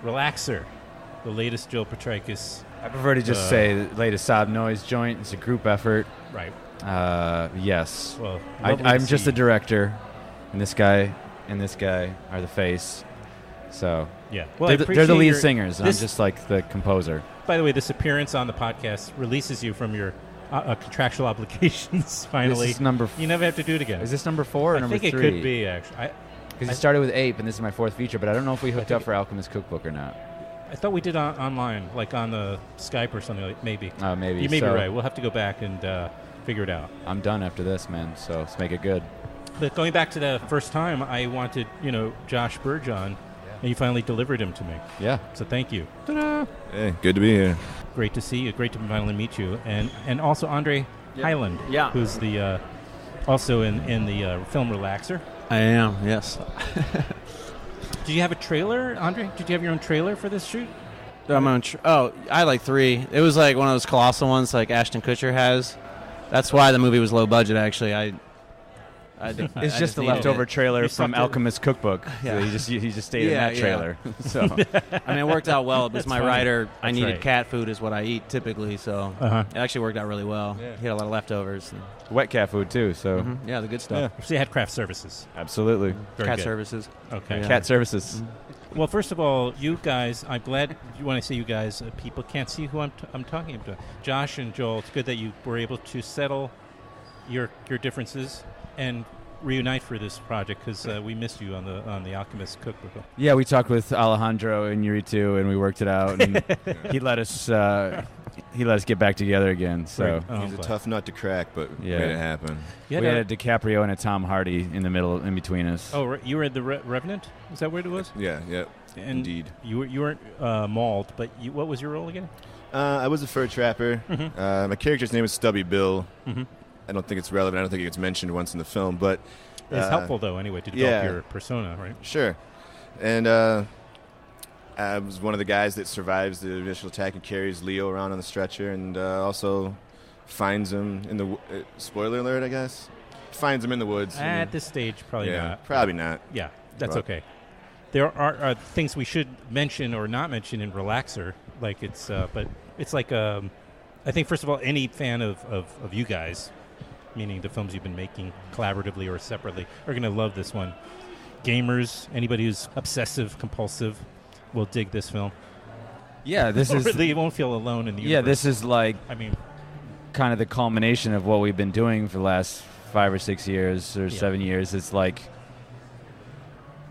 Relaxer, the latest Joel Potrykus. I prefer to just say the latest Sob Noise joint. It's a group effort. Right. Yes. Well, I'm just the director, and this guy are the face. So yeah, well, they're the lead singers, and I'm just like the composer. By the way, this appearance on the podcast releases you from your contractual obligations. Finally, this is you never have to do it again. Is this number 4 or number 3? I think it could be actually. Because it started with Ape, and this is my 4th feature, but I don't know if we hooked up for Alchemist Cookbook or not. I thought we did online, like on the Skype or something. Like maybe. Maybe. You may be right. We'll have to go back and figure it out. I'm done after this, man. So let's make it good. But going back to the first time, I wanted Josh Burge on, and you finally delivered him to me. Yeah. So thank you. Ta-da! Hey, good to be here. Great to see you. Great to finally meet you, and also Andre Hyland, who's the also in the film Relaxer. I am, yes. Did you have a trailer, Andre? Did you have your own trailer for this shoot? I had like 3. It was like one of those colossal ones like Ashton Kutcher has. That's why the movie was low budget, actually. It's just the leftover trailer from Alchemist Cookbook. Yeah. So he just stayed in that trailer. So I mean, it worked out well. Because my writer, I needed right. cat food is what I eat typically, so it actually worked out really well. Yeah. He had a lot of leftovers. Wet cat food too. So yeah, the good stuff. So you had craft services. Absolutely. Very cat good. services. Okay. Yeah. Cat services. Well, first of all, you guys, I'm glad when I say you guys, people can't see who I'm talking about. Josh and Joel, it's good that you were able to settle your differences and reunite for this project because we missed you on the Alchemist Cookbook. Yeah, we talked with Alejandro and Yuri too, and we worked it out. And he let us get back together again. So he's a tough nut to crack, but made it happen. We had a DiCaprio and a Tom Hardy in the middle, in between us. Oh, you were at the Revenant? Is that where it was? Yeah, and indeed. You weren't mauled, but what was your role again? I was a fur trapper. Mm-hmm. My character's name is Stubby Bill. Mm-hmm. I don't think it's relevant. I don't think it gets mentioned once in the film, but it's helpful though anyway to develop your persona, right? Sure. And I was one of the guys that survives the initial attack and carries Leo around on the stretcher, and also finds him in the spoiler alert, I guess. Finds him in the woods. At this stage, probably not. Probably not. Yeah, that's okay. There are things we should mention or not mention in Relaxer, like it's, but it's like I think first of all, any fan of you guys, meaning the films you've been making collaboratively or separately, are going to love this one. Gamers, anybody who's obsessive, compulsive, will dig this film. Yeah, this is... They won't feel alone in the universe. Yeah, this is like... I mean... kind of the culmination of what we've been doing for the last 5 or 6 years or 7 years. It's like,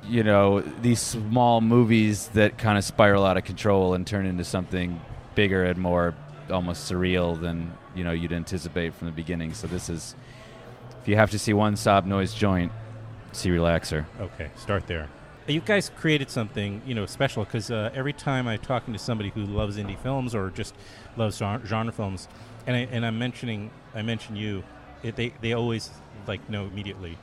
these small movies that kind of spiral out of control and turn into something bigger and more almost surreal than you'd anticipate from the beginning. So this is, if you have to see one Sob Noise joint, see Relaxer. Okay, start there. You guys created something special because every time I'm talking to somebody who loves indie films or just loves genre films, and I mention you, they always know immediately.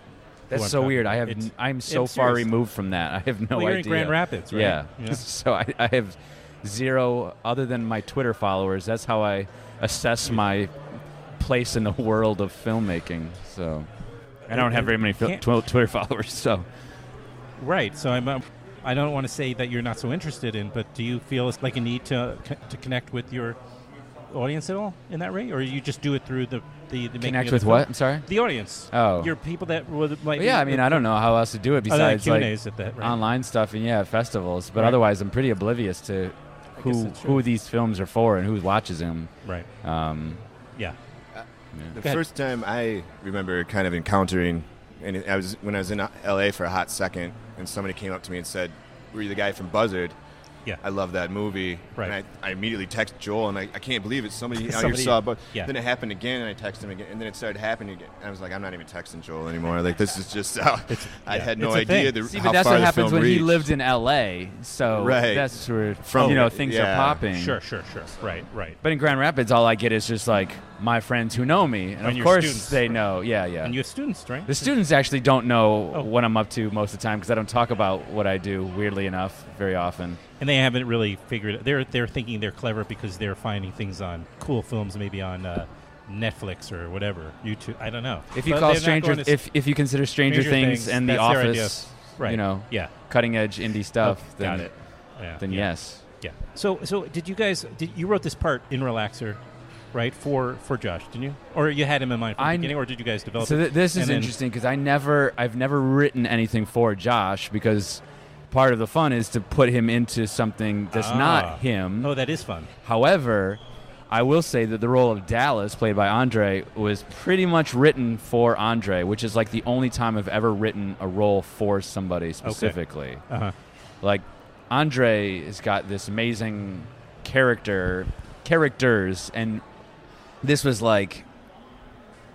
That's so weird. I'm so far removed from that. I have no idea. You're in Grand Rapids, right? Yeah. So I have zero, other than my Twitter followers. That's how I assess my place in the world of filmmaking. So I don't have very many Twitter followers. So right. So I don't want to say that you're not so interested in, but do you feel it's like a need to connect with your audience at all in that way, or you just do it through the connect with what? I'm sorry. The audience. Oh, your people that might. Yeah, I mean, I don't know how else to do it besides Q&As at that, right? Online stuff and festivals. But otherwise, I'm pretty oblivious to who these films are for and who watches them. Right. The first time I remember kind of encountering, and when I was in L.A. for a hot second, and somebody came up to me and said, "Were you the guy from Buzzard?" Yeah, I love that movie. Right. And I immediately texted Joel, and I can't believe it's somebody out here saw. But then it happened again, and I texted him again, and then it started happening again. And I was like, I'm not even texting Joel anymore. Like, this is just how I had no idea See, how but that's far what the happens film when reached. he lived in L.A. So that's where things are popping. Sure. Right. But in Grand Rapids, all I get is just like my friends who know me, and of course students. They know. Yeah. And you have students, right? The students actually don't know what I'm up to most of the time because I don't talk about what I do, weirdly enough, very often. And they haven't really figured it. They're thinking they're clever because they're finding things on cool films, maybe on Netflix or whatever, YouTube. I don't know. If you call if you consider Stranger Things and The Office, cutting edge indie stuff, then Got it. then yes. Yeah. So did you guys? You wrote this part in Relaxer, right? For Josh, didn't you? Or you had him in mind from the beginning, or did you guys develop? So it? This is interesting because I've never written anything for Josh because part of the fun is to put him into something that's not him. Oh, that is fun. However, I will say that the role of Dallas, played by Andre, was pretty much written for Andre, which is like the only time I've ever written a role for somebody specifically. Okay. Uh-huh. Like, Andre has got this amazing characters, and this was like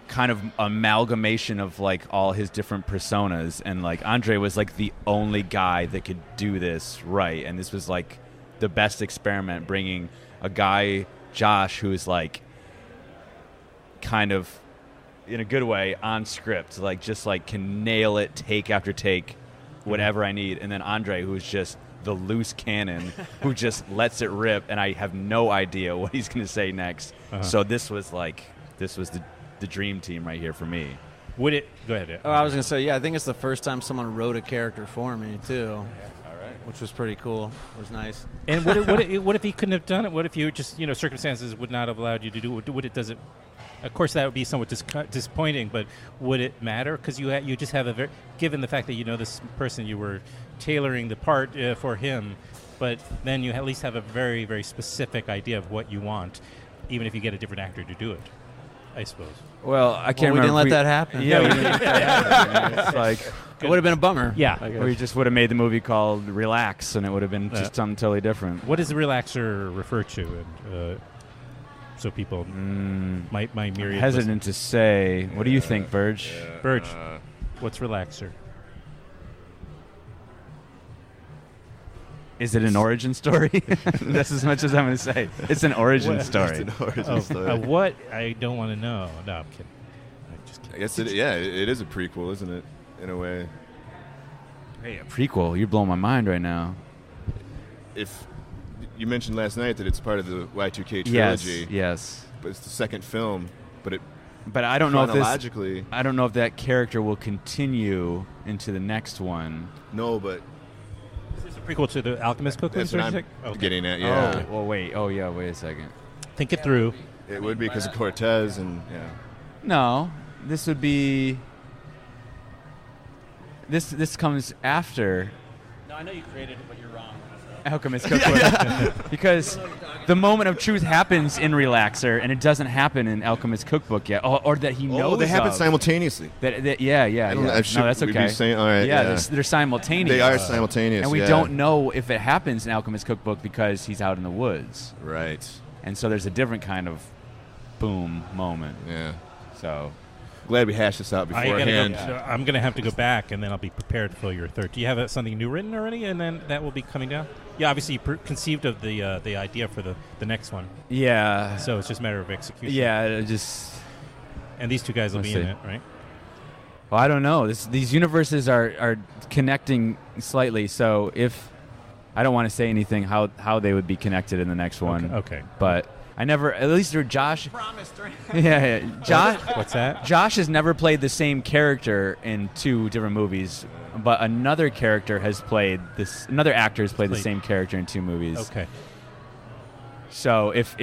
kind of amalgamation of like all his different personas, and like Andre was like the only guy that could do this right, and this was like the best experiment, bringing a guy, Josh, who is like kind of in a good way on script, like just like can nail it take after take, whatever I need, and then Andre, who is just the loose cannon who just lets it rip, and I have no idea what he's going to say next. So this was the dream team right here for me. Would it go ahead? Oh, I was going to say, I think it's the first time someone wrote a character for me too. All right. Which was pretty cool. It was nice. And what if he couldn't have done it? What if you just circumstances would not have allowed you to do it? Does it? Of course, that would be somewhat disappointing, but would it matter? Because you just have given the fact that you know this person, you were tailoring the part for him, but then you at least have a very, very specific idea of what you want, even if you get a different actor to do it, I suppose. Well, I can't remember. We didn't let that happen. Yeah, we didn't let that happen. It's like it would have been a bummer. Yeah. We just would have made the movie called Relax, and it would have been just something totally different. What does the Relaxer refer to? And, so people might myriad. Hesitant to say. What do you think, Burge? Burge, what's Relaxer? Is it an origin story? That's as much as I'm going to say. It's an origin story. It's an origin story. What? I don't want to know. No, I'm kidding. I'm just kidding. I guess it is a prequel, isn't it? In a way. Hey, a prequel. You're blowing my mind right now. If you mentioned last night that it's part of the Y2K trilogy. Yes. But it's the second film. But I don't know if chronologically. I don't know if that character will continue into the next one. No, but Is this a prequel to the Alchemist Cookbook? that's what I'm getting at. Yeah. Oh, well, wait. Oh, yeah. Wait a second. Think it through. It would be because of Cortez and No, this would be. This comes after No, I know you created it, but you're wrong. Alchemist Cookbook. Because the moment of truth happens in Relaxer, and it doesn't happen in Alchemist Cookbook yet, or that he knows. Oh, they happen of. simultaneously. Yeah. No, that's we'd okay. be saying, all right, yeah, they're simultaneous. They are simultaneous, and we don't know if it happens in Alchemist Cookbook because he's out in the woods. Right. And so there's a different kind of boom moment. Yeah. So Glad we hashed this out beforehand. I'm going to have to go back, and then I'll be prepared for your third. Do you have something new written already, and then that will be coming down? Yeah, obviously you conceived of the idea for the next one. Yeah. So it's just a matter of execution. Yeah, And these two guys will be in it, right? Well, I don't know. These universes are connecting slightly, so if I don't want to say anything how they would be connected in the next one. Okay. But I never, at least through Josh. Promised, right? Yeah. Josh. What's that? Josh has never played the same character in two different movies, but another actor has played the same character in two movies. Okay. So if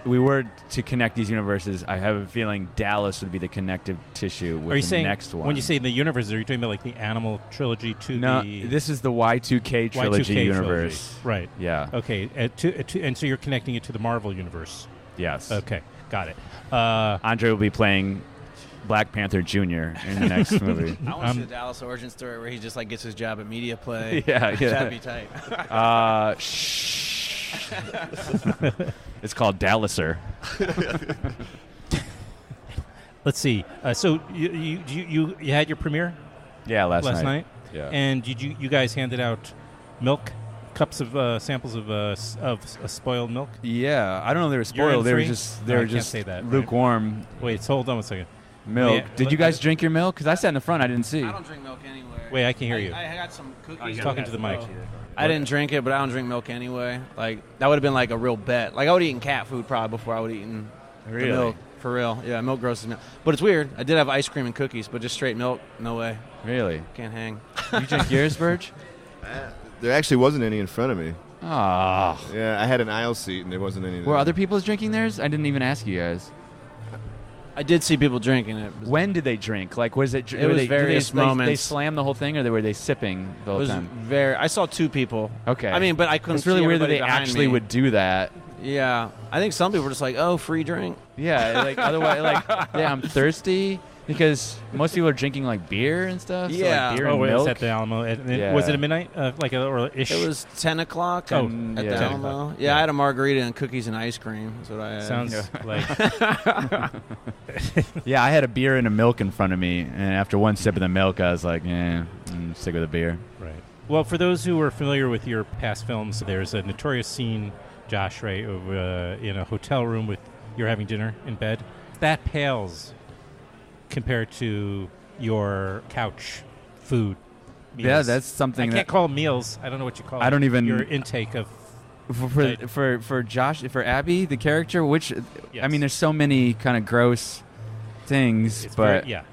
we were to connect these universes, I have a feeling Dallas would be the connective tissue with the next one. When you say the universe, are you talking about like the Animal trilogy to No, this is the Y2K trilogy universe. Right. Yeah. Okay. And so you're connecting it to the Marvel universe. Yes. Okay. Got it. Andre will be playing Black Panther Jr. in the next movie. I want to see the Dallas origin story where he just like gets his job at Media Play. Yeah. That'd be tight. Shh. It's called Dallaser. Let's see. So you had your premiere? Yeah, last night. Yeah. And you guys handed out milk, cups of samples of spoiled milk? Yeah, I don't know if they were spoiled. They were just lukewarm. Right? Wait, hold on a second. Milk. Did you guys drink your milk? Because I sat in the front. I didn't see. I don't drink milk anyway. Wait, I can hear you. I got some cookies. He's talking to the mic. I didn't drink it, but I don't drink milk anyway. Like that would have been like a real bet. Like I would have eaten cat food probably before I would have eaten the milk. For real. Yeah, milk grosses me out. But it's weird. I did have ice cream and cookies, but just straight milk, no way. Really? Can't hang. You drink yours, Burge? There actually wasn't any in front of me. Oh. Yeah, I had an aisle seat and there wasn't any. Were other people's drinking theirs? I didn't even ask you guys. I did see people drinking it. When did they drink? Like, was it? It was various moments. They slammed the whole thing, or were they sipping the whole time? I saw 2 people. Okay. I mean, but I couldn't. It's really see weird that they everybody behind actually me. would do that. Yeah, I think some people were just like, "Oh, free drink." Yeah, like otherwise, like, yeah, I'm thirsty because most people are drinking like beer and stuff. So, Yeah. like, beer Oh, and wait, milk. was at the Alamo? Yeah. Was it a midnight? Or ish? It was 10 o'clock Oh, at yeah. the 10 Alamo. o'clock. Yeah, I had a margarita and cookies and ice cream. That's what I had. Sounds like Yeah, I had a beer and a milk in front of me, and after one sip of the milk, I was like, stick with a beer. right. Well, for those who are familiar with your past films, there's a notorious scene, Josh, right, in a hotel room with you're having dinner in bed. That pales compared to your couch food meals. Yeah, that's something I can't call them meals. I don't know what you call it. I don't even- Your intake of... for Josh, for Abby, the character, which Yes. I mean, there's so many kind of gross things, It's but very, yeah.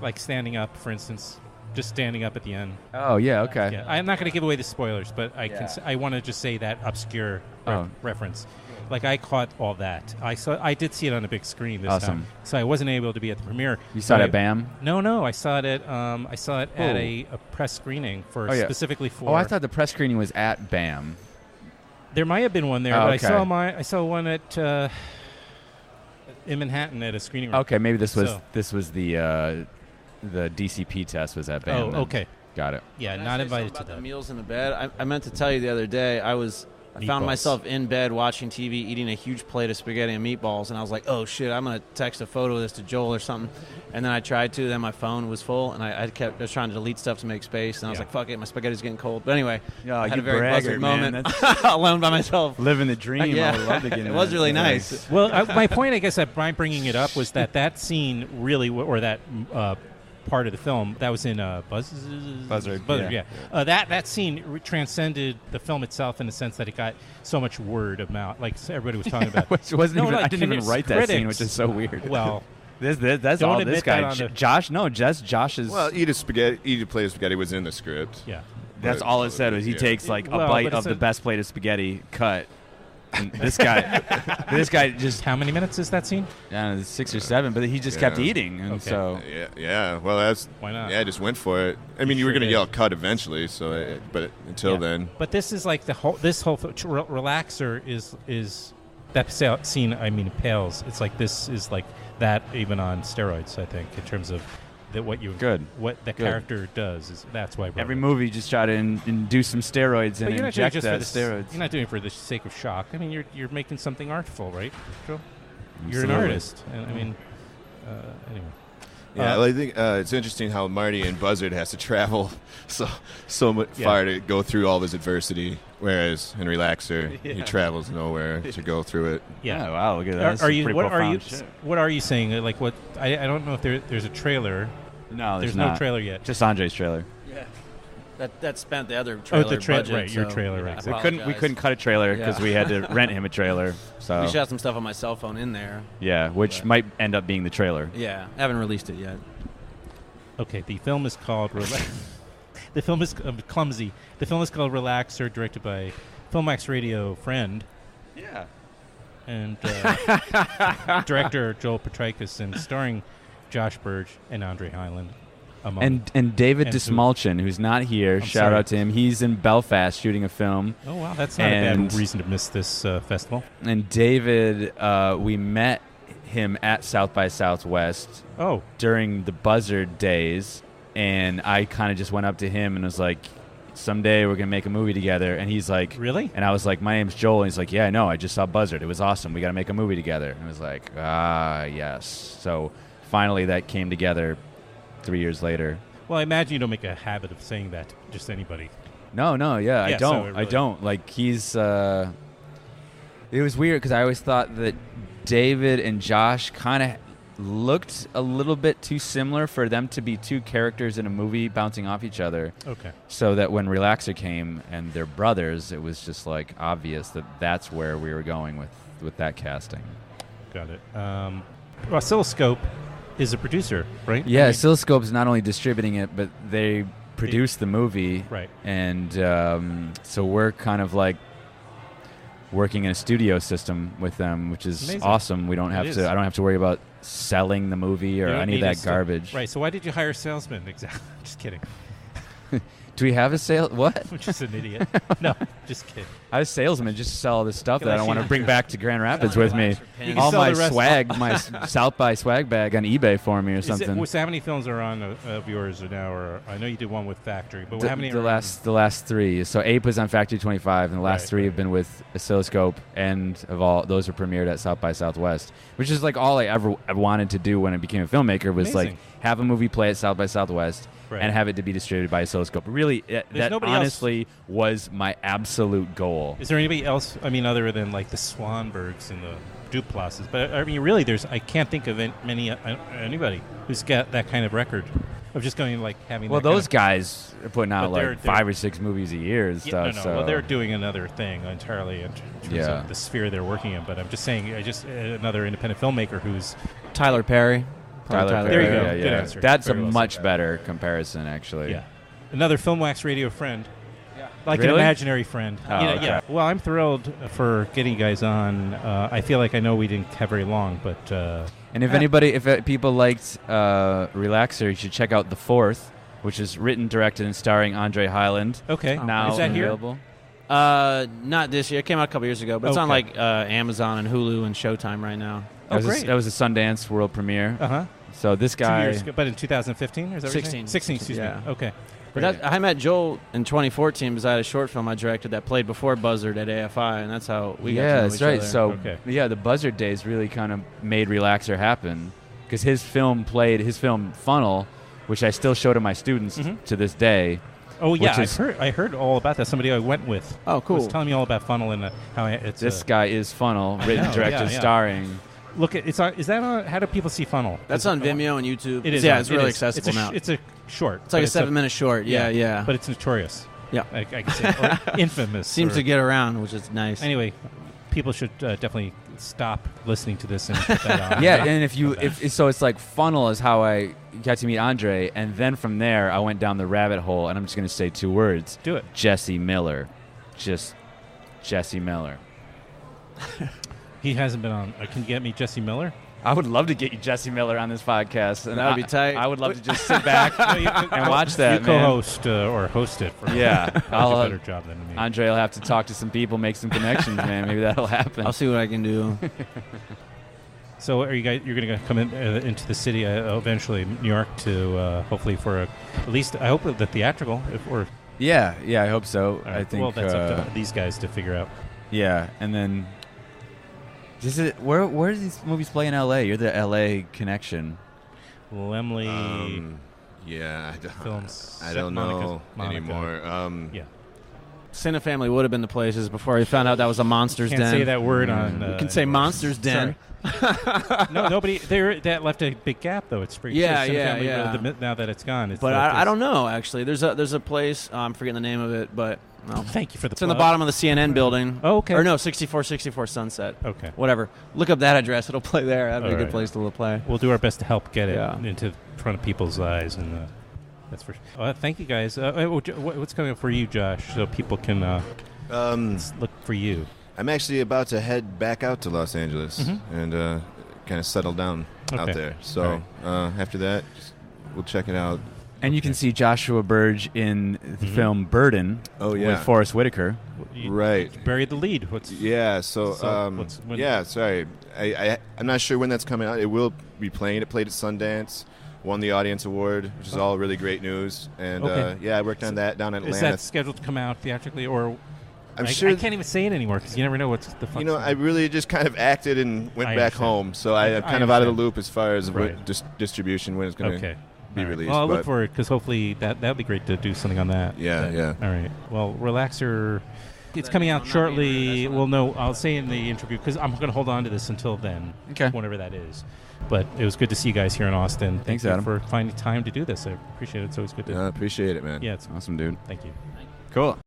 Like standing up, for instance. Just standing up at the end. oh yeah, okay. Yeah. I'm not going to give away the spoilers, but I Yeah. I want to just say that obscure Oh. reference. Like, I caught all that. I did see it on a big screen this Awesome. time, so I wasn't able to be at the premiere. You saw it But at BAM? No, I saw it at a press screening for Oh, yeah. specifically for. Oh, I thought the press screening was at BAM. there might have been one there, Oh, but okay. I saw one at in Manhattan at a screening room. Okay, maybe this was So- the DCP test was at BAM. Oh, then. okay. Got it. Yeah, Can I not say invited something to about the that. meals in the bed. I meant to tell you the other day. I found Meatballs. myself in bed watching TV, eating a huge plate of spaghetti and meatballs, and I was like, "Oh shit, I'm gonna text a photo of this to Joel or something." And then I tried to. Then my phone was full, and I was trying to delete stuff to make space, and I was Yeah. like, "Fuck it, my spaghetti's getting cold." But anyway, Yeah, I had you a very braggart, buzzard man. moment That's- alone by myself. Living the dream. Yeah. I would love to get in It was that. really Nice. nice. Well, my point, I guess, by bringing it up was that scene really, or that part of the film that was in Buzzard, yeah. That scene transcended the film itself in the sense that it got so much word of mouth, like everybody was talking about. Which wasn't No, even. like, I didn't even critics- write that scene, critics- which is so weird. Well, that's don't all admit this that guy. on the- Josh, no, just Josh's. Well, eat a plate of spaghetti was in the script. yeah. that's but- all it said was he yeah. takes like a Well, bite but of it's the a- best plate of spaghetti cut. And this guy just How many minutes is that scene? 6 or 7, but he just Yeah. kept eating, and Okay. so Yeah. Well, that's Why not? Yeah, I just went for it. I mean, you were sure going to did. yell cut eventually, so but until Yeah. then, But this is like this whole relaxer is that scene. I mean, pales. It's like this is like that even on steroids. I think in terms of what the Good. character does is that's why I brought every it. movie just try to induce some steroids But and you're not doing it inject just that for the steroids. You're not doing it for the sake of shock. I mean, you're making something artful, right, Joe? You're an Absolutely. artist, and I mean, anyway. yeah. Well, I think it's interesting how Marty in Buzzard has to travel so much Yeah. far to go through all of his adversity, whereas in Relaxer he travels nowhere to go through it. Yeah. Oh, wow, look at that. That's Are some you? pretty What are you? profound shit. What are you saying? Like what? I don't know if there's a trailer. No, There's not. no trailer yet. Just Andre's trailer. Yeah, that spent the other trailer budget. right, your so trailer, I right. We apologize. couldn't cut a trailer because Yeah. we had to rent him a trailer. So We shot some stuff on my cell phone in there. yeah, which But- might end up being the trailer. Yeah, haven't released it yet. Okay, the film is called The film is clumsy. The film is called Relaxer, directed by Filmwax radio friend Yeah. and director Joel Potrykus, and starring Josh Burge and Andre Hyland. And David And who- Dismalchin, who's not here. I'm Shout sorry. out to him. He's in Belfast shooting a film. Oh wow, that's not a and- bad reason to miss this festival. And David, we met him at South by Southwest Oh, during the Buzzard days, and I kind of just went up to him and was like, someday we're going to make a movie together. And he's like, really? and I was like, my name's Joel. And he's like, yeah, I know. I just saw Buzzard. It was awesome. We got to make a movie together. And I was like, yes. So finally that came together 3 years later. Well, I imagine you don't make a habit of saying that to just anybody. No, Yeah, I so don't. it I really- don't. Like, he's... it was weird because I always thought that David and Josh kind of looked a little bit too similar for them to be two characters in a movie bouncing off each other. Okay. So that when Relaxer came and they're brothers, it was just, like, obvious that that's where we were going with that casting. Got it. Oscilloscope is a producer, right? Yeah, I mean- Oscilloscope's not only distributing it, but they produced the movie. Right. And so we're kind of like working in a studio system with them, which is Amazing. awesome. We don't have It to. is. I don't have to worry about selling the movie or You don't any of need that us to- garbage. Right. So why did you hire salesmen? Exactly. Just kidding. Do we have a sale? What? I'm just an idiot. No, just kidding. I was a salesman just to sell all this stuff Can that I I don't see want to that? bring back to Grand Rapids Selling with me. relaxer pins. You can All sell my the rest- swag, my South by swag bag on eBay for me or Is it, something. so how many films are on of yours now? Or I know you did one with Factory, but The, how many? the are last three. So Ape was on Factory 25, and the last Right, three right. have been with Oscilloscope, and of all those were premiered at South by Southwest, which is like all I wanted to do when I became a filmmaker was Amazing. like have a movie play at South by Southwest Right. and have it to be distributed by Oscilloscope. Really, that nobody else- honestly was my absolute goal. Is there anybody else? I mean, other than like the Swanbergs and the Duplasses, but I mean, really, I can't think of anybody who's got that kind of record of just going like having. Well, that kind those of, guys are putting out But they're- like 5 or 6 movies a year and Yeah, stuff. no. So Well, they're doing another thing entirely in terms Yeah. of the sphere they're working in. But I'm just saying, another independent filmmaker who's Tyler Perry. Tyler There you Perry, go. yeah, Good yeah. answer. That's Very a well said. much better comparison, actually. another Filmwax radio friend. Like Really? an imaginary friend. Oh, You know, okay. Yeah. Well, I'm thrilled for getting you guys on. I feel like I know we didn't have very long, but And if people liked Relaxer, you should check out The Fourth, which is written, directed, and starring Andre Hyland. okay. Now Is that here? available. Not this year. It came out a couple years ago, but it's on Okay. like Amazon and Hulu and Showtime right now. Oh, That was great. that was a Sundance world premiere. Uh-huh. So this 2 guy, years ago, but in 2015? Or is that what you're saying? 16, excuse Yeah. me. Okay. But I met Joel in 2014 because I had a short film I directed that played before Buzzard at AFI, and that's how we got to yeah, know that's each right. other. So Okay. yeah, the Buzzard days really kind of made Relaxer happen because his film Funnel, which I still show to my students Mhm. to this day. Oh, yeah. Which is- I heard all about that. Somebody I went with Oh, cool. was telling me all about Funnel and how it's This guy is Funnel, I written, know, directed, yeah. starring. Look, is that on, how do people see Funnel? That's Is on it- Vimeo and YouTube. It is. Yeah, on- it's it really is. accessible now. It's a short. It's like but a 7-minute short. Yeah. But it's notorious. Yeah. I can say. Or infamous. Seems or- to get around, which is nice. Anyway, people should definitely stop listening to this and put that on. Yeah, and if so, it's like Funnel is how I got to meet Andre, and then from there I went down the rabbit hole, and I'm just going to say 2 words: Do it. Jesse Miller, just Jesse Miller. He hasn't been on. Can you get me Jesse Miller? I would love to get you Jesse Miller on this podcast, and That would be tight. I would love to just sit back No, you could- and watch that. You man. co-host or host it. For Yeah, I'll do I'll, a better job than me. Andre will have to talk to some people, make some connections, man. Maybe that'll happen. I'll see what I can do. So, are you guys? You're going to come into the city eventually, New York, to hopefully for at least I hope the theatrical. Or Yeah, I hope so. all right, I think. well, that's up to these guys to figure out. Yeah, and then. Where do these movies play in L.A.? You're the L.A. connection. Lemley Yeah, Films. I don't know Monica. anymore. Yeah, Cine Family would have been the places before he found out that was a Monsters can't Den. say that word on. You can say Monsters Den. No, nobody. That left a big gap, though. It's pretty. Yeah, Cine yeah, Family, yeah. Now that it's gone, it's But left I this- don't know, actually. There's a place, I'm forgetting the name of it, but well, Thank you for the. it's in the plug. bottom of the CNN building. Oh, okay. Or no, 6464 Sunset. Okay. Whatever. Look up that address. It'll play there. That'd be a All good right. place to play. We'll do our best to help get it Yeah. into front of people's eyes, and that's for sure. Thank you guys. What's coming up for you, Josh, so people can look for you? I'm actually about to head back out to Los Angeles Mhm. and kind of settle down out Okay. there. So after that, we'll check it out. And you can see Joshua Burge in the film Burden Oh, yeah. with Forrest Whitaker. Right. Bury the lead. What's Yeah. So, when- yeah. Sorry, I'm not sure when that's coming out. It will be playing. It played at Sundance, won the audience award, which is all really great news. And Okay. I worked on that down in Is Atlanta. that scheduled to come out theatrically, or I'm I sure. can't even say it anymore because you never know what's the fuck. You know, I really just kind of acted and went I back understand. home, so I'm I kind of out of the understand. loop as far as Right. what distribution when it's going to Okay. be All right. released. Well, I'll look but for it because hopefully that'd be great to do something on that. Yeah, then. yeah. All right. Well, Relaxer. It's coming out Not shortly. being heard, Well, no, I'll say in the interview because I'm going to hold on to this until then. Okay. Whenever that is. But it was good to see you guys here in Austin. Thanks, Thank you Adam. for finding time to do this. I appreciate it. It's always good to. I appreciate it, man. Yeah, it's Awesome, dude. Thank you. Cool.